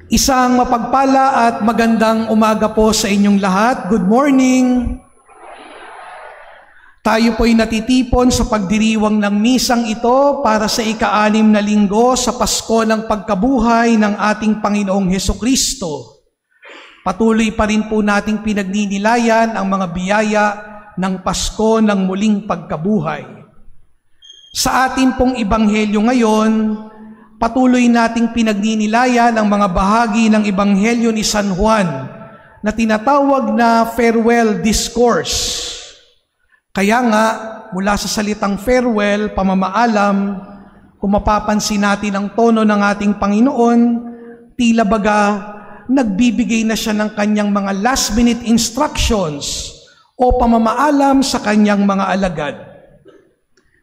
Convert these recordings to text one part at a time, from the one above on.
Isang mapagpala at magandang umaga po sa inyong lahat. Good morning! Tayo po'y natitipon sa pagdiriwang ng misang ito para sa ika-6 na linggo sa Pasko ng pagkabuhay ng ating Panginoong Hesukristo. Patuloy pa rin po nating pinagninilayan ang mga biyaya ng Pasko ng muling pagkabuhay. Sa atin pong Ebanghelyo ngayon, patuloy nating pinagninilayan ang mga bahagi ng Ebanghelyo ni San Juan na tinatawag na farewell discourse. Kaya nga, mula sa salitang farewell, pamamaalam, kung mapapansin natin ang tono ng ating Panginoon, tila baga nagbibigay na siya ng kanyang mga last-minute instructions o pamamaalam sa kanyang mga alagad.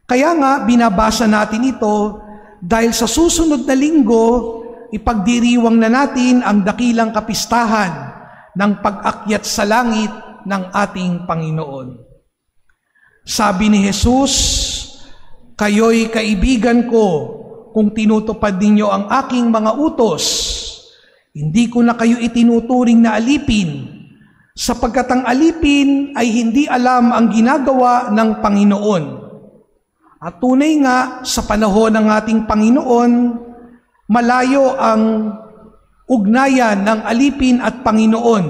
Kaya nga, binabasa natin ito dahil sa susunod na linggo, ipagdiriwang na natin ang dakilang kapistahan ng pag-akyat sa langit ng ating Panginoon. Sabi ni Jesus, "Kayo'y kaibigan ko kung tinutupad ninyo ang aking mga utos. Hindi ko na kayo itinuturing na alipin, sapagkat ang alipin ay hindi alam ang ginagawa ng Panginoon." At tunay nga, sa panahon ng ating Panginoon, malayo ang ugnayan ng alipin at Panginoon.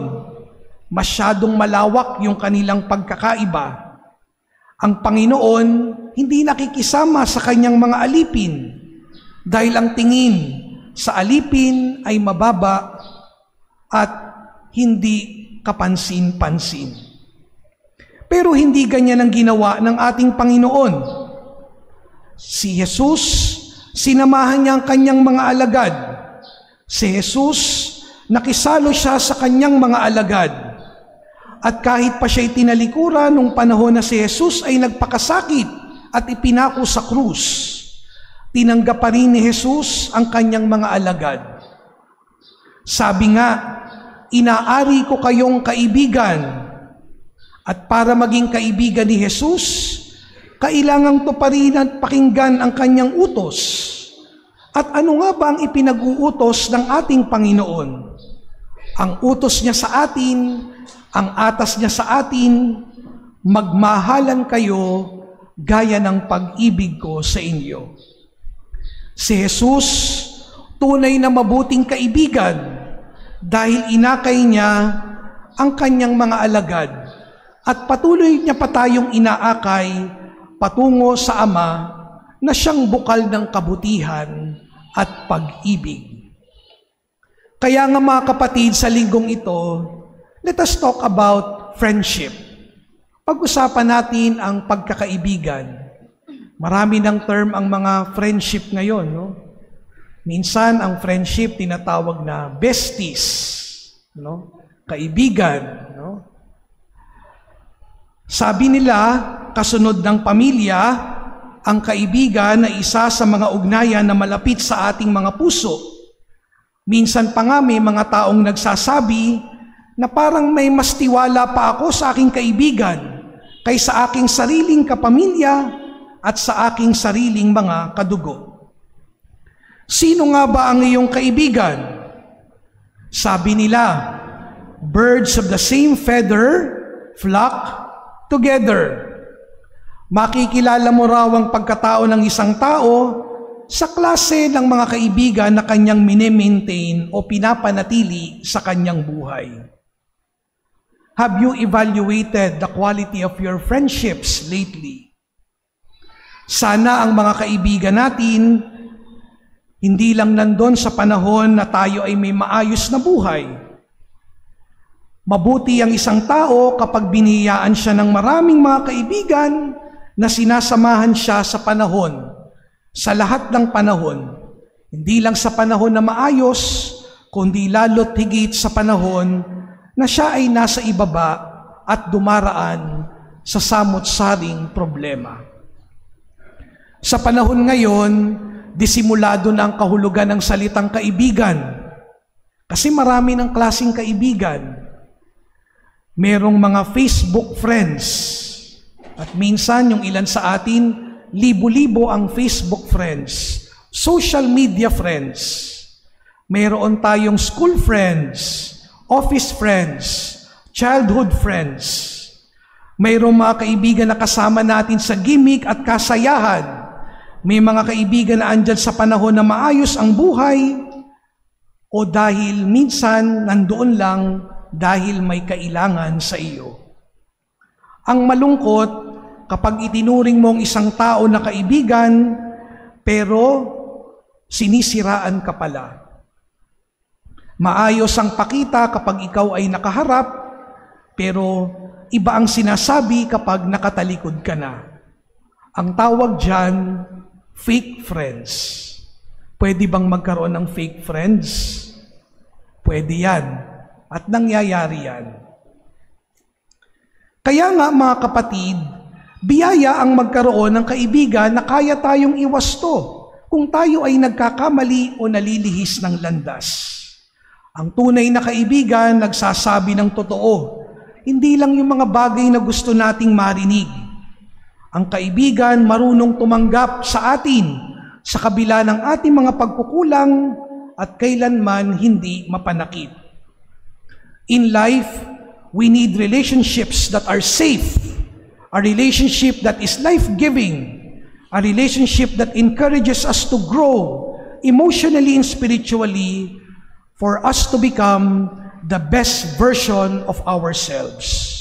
Masyadong malawak yung kanilang pagkakaiba. Ang Panginoon hindi nakikisama sa kanyang mga alipin dahil ang tingin sa alipin ay mababa at hindi kapansin-pansin. Pero hindi ganyan ang ginawa ng ating Panginoon. Si Jesus, sinamahan niya ang kanyang mga alagad. Si Jesus, nakisalo siya sa kanyang mga alagad. At kahit pa siya'y tinalikuran nung panahon na si Jesus ay nagpakasakit at ipinako sa krus, tinanggap pa rin ni Jesus ang kanyang mga alagad. Sabi nga, "Inaari ko kayong kaibigan." At para maging kaibigan ni Jesus, kailangang tuparin at pakinggan ang kanyang utos. At ano nga ba ang ipinag-uutos ng ating Panginoon? Ang utos niya sa atin, ang atas niya sa atin, magmahalan kayo gaya ng pag-ibig ko sa inyo. Si Jesus, tunay na mabuting kaibigan dahil inakay niya ang kanyang mga alagad at patuloy niya pa tayong inaakay patungo sa Ama na siyang bukal ng kabutihan at pag-ibig. Kaya nga mga kapatid, sa linggong ito, let us talk about friendship. Pag-usapan natin ang pagkakaibigan. Marami ng term ang mga friendship ngayon, no? Minsan ang friendship tinatawag na besties, no? Kaibigan, no? Sabi nila, kasunod ng pamilya, ang kaibigan ay isa sa mga ugnayan na malapit sa ating mga puso. Minsan pa nga may mga taong nagsasabi na parang may mas tiwala pa ako sa aking kaibigan kaysa aking sariling kapamilya at sa aking sariling mga kadugo. Sino nga ba ang iyong kaibigan? Sabi nila, birds of the same feather flock together. Makikilala mo raw ang pagkatao ng isang tao sa klase ng mga kaibigan na kanyang mini-maintain o pinapanatili sa kanyang buhay. Have you evaluated the quality of your friendships lately? Sana ang mga kaibigan natin hindi lang nandun sa panahon na tayo ay may maayos na buhay. Mabuti ang isang tao kapag binihiyaan siya ng maraming mga kaibigan na sinasamahan siya sa panahon, sa lahat ng panahon. Hindi lang sa panahon na maayos, kundi lalo't higit sa panahon na siya ay nasa ibaba at dumaraan sa samot-saring problema. Sa panahon ngayon, disimulado na ang kahulugan ng salitang kaibigan. Kasi marami ng klaseng kaibigan. Merong mga Facebook friends. At minsan, yung ilan sa atin, libo-libo ang Facebook friends. Social media friends. Mayroon tayong school friends, office friends, childhood friends. Mayroong mga kaibigan na kasama natin sa gimmick at kasayahan. May mga kaibigan na andyan sa panahon na maayos ang buhay o dahil minsan nandoon lang dahil may kailangan sa iyo. Ang malungkot kapag itinuring mong isang tao na kaibigan pero sinisiraan ka pala. Maayos ang pakita kapag ikaw ay nakaharap pero iba ang sinasabi kapag nakatalikod ka na. Ang tawag dyan, fake friends. Pwede bang magkaroon ng fake friends? Pwede yan. At nangyayari yan. Kaya nga mga kapatid, biyaya ang magkaroon ng kaibigan na kaya tayong iwasto kung tayo ay nagkakamali o nalilihis ng landas. Ang tunay na kaibigan nagsasabi ng totoo. Hindi lang yung mga bagay na gusto nating marinig. Ang kaibigan marunong tumanggap sa atin sa kabila ng ating mga pagkukulang at kailanman hindi mapanakit. In life, we need relationships that are safe, a relationship that is life-giving, a relationship that encourages us to grow emotionally and spiritually for us to become the best version of ourselves.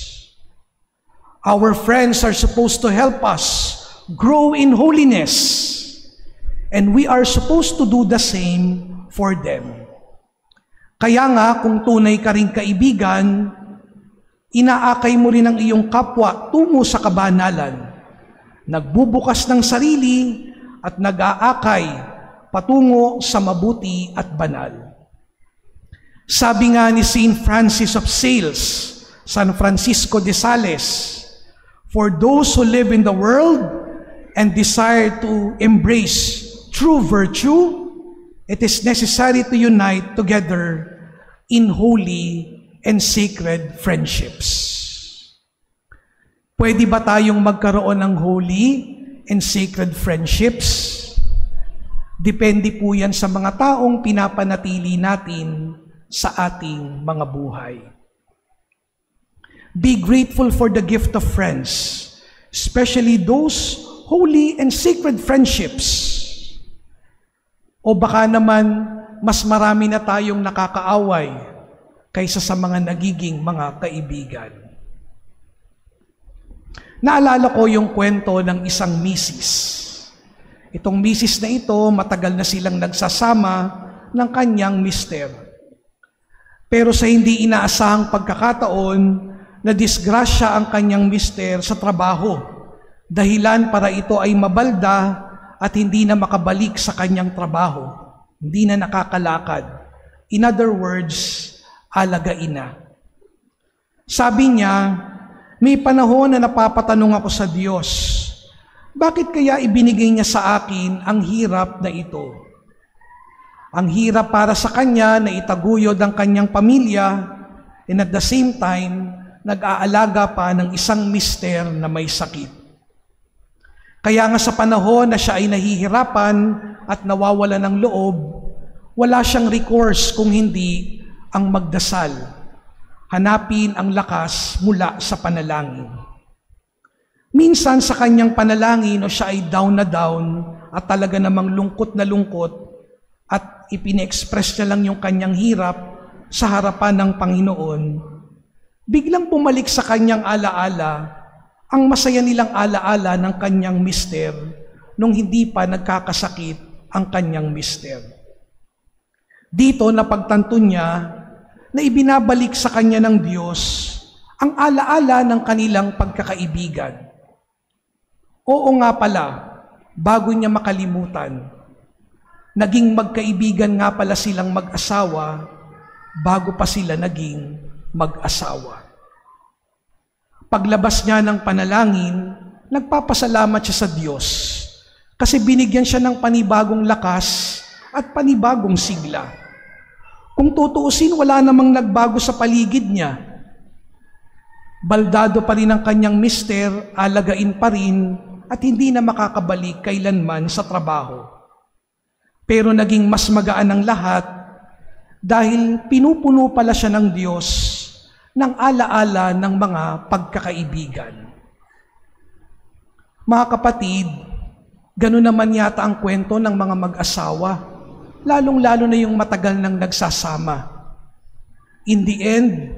Our friends are supposed to help us grow in holiness, and we are supposed to do the same for them. Kaya nga, kung tunay ka ring kaibigan, inaakay mo rin ang iyong kapwa tungo sa kabanalan, nagbubukas ng sarili at nag-aakay patungo sa mabuti at banal. Sabi nga ni St. Francis of Sales, San Francisco de Sales, for those who live in the world and desire to embrace true virtue, it is necessary to unite together in holy and sacred friendships. Pwede ba tayong magkaroon ng holy and sacred friendships? Depende po yan sa mga taong pinapanatili natin sa ating mga buhay. Be grateful for the gift of friends, especially those holy and sacred friendships. O baka naman, mas marami na tayong nakakaaway kaysa sa mga nagiging mga kaibigan. Naalala ko yung kwento ng isang misis. Itong misis na ito, matagal na silang nagsasama ng kanyang mister. Pero sa hindi inaasahang pagkakataon, nadisgrasya ang kanyang mister sa trabaho. Dahilan para ito ay mabalda at hindi na makabalik sa kanyang trabaho. Hindi na nakakalakad. In other words, alagain na. Sabi niya, may panahon na napapatanong ako sa Diyos, bakit kaya ibinigay niya sa akin ang hirap na ito? Ang hirap para sa kanya na itaguyod ang kanyang pamilya and at the same time, nag-aalaga pa ng isang mister na may sakit. Kaya nga sa panahon na siya ay nahihirapan at nawawala ng loob, wala siyang recourse kung hindi ang magdasal. Hanapin ang lakas mula sa panalangin. Minsan sa kanyang panalangin o siya ay down na down at talaga namang lungkot na lungkot at ipine-express niya lang yung kanyang hirap sa harapan ng Panginoon, biglang bumalik sa kanyang alaala ang masaya nilang alaala ng kanyang mister nung hindi pa nagkakasakit ang kanyang mister. Dito napagtanto niya na ibinabalik sa kanya ng Diyos ang alaala ng kanilang pagkakaibigan. Oo nga pala, bago niya makalimutan, naging magkaibigan nga pala silang mag-asawa bago pa sila naging mag-asawa. Paglabas niya ng panalangin, nagpapasalamat siya sa Diyos kasi binigyan siya ng panibagong lakas at panibagong sigla. Kung tutuusin, wala namang nagbago sa paligid niya. Baldado pa rin ang kanyang mister, alagain pa rin at hindi na makakabalik kailanman sa trabaho. Pero naging mas magaan ang lahat dahil pinupuno pala siya ng Diyos ng alaala ng mga pagkakaibigan. Mga kapatid, gano'n naman yata ang kwento ng mga mag-asawa, lalong-lalo na yung matagal nang nagsasama. In the end,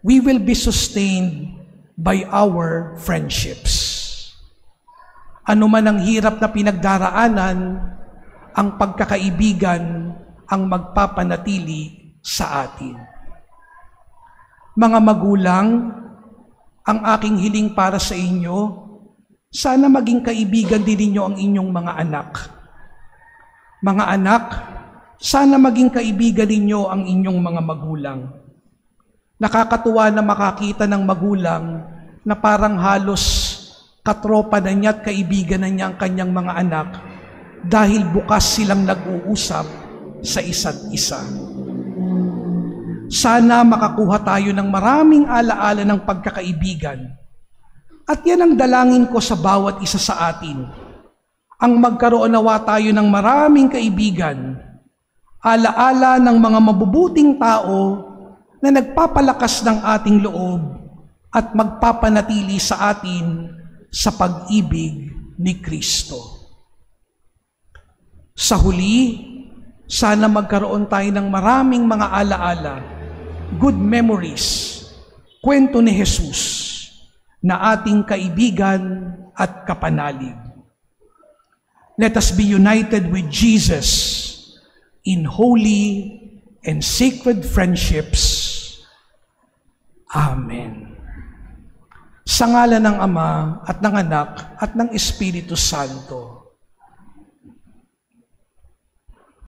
we will be sustained by our friendships. Ano man ang hirap na pinagdaraanan, ang pagkakaibigan ang magpapanatili sa atin. Mga magulang, ang aking hiling para sa inyo, sana maging kaibigan din ninyo ang inyong mga anak. Mga anak, sana maging kaibigan ninyo ang inyong mga magulang. Nakakatuwa na makakita ng magulang na parang halos katropa na niya at kaibigan na niya ang kanyang mga anak dahil bukas silang nag-uusap sa isa't isa. Sana makakuha tayo ng maraming alaala ng pagkakaibigan. At yan ang dalangin ko sa bawat isa sa atin. Ang magkaroon nawa tayo ng maraming kaibigan, alaala ng mga mabubuting tao na nagpapalakas ng ating loob at magpapanatili sa atin sa pag-ibig ni Kristo. Sa huli, sana magkaroon tayo ng maraming mga alaala, good memories, kwento ni Jesus na ating kaibigan at kapanalig. Let us be united with Jesus in holy and sacred friendships. Amen. Sa ngalan ng Ama at ng Anak at ng Espiritu Santo.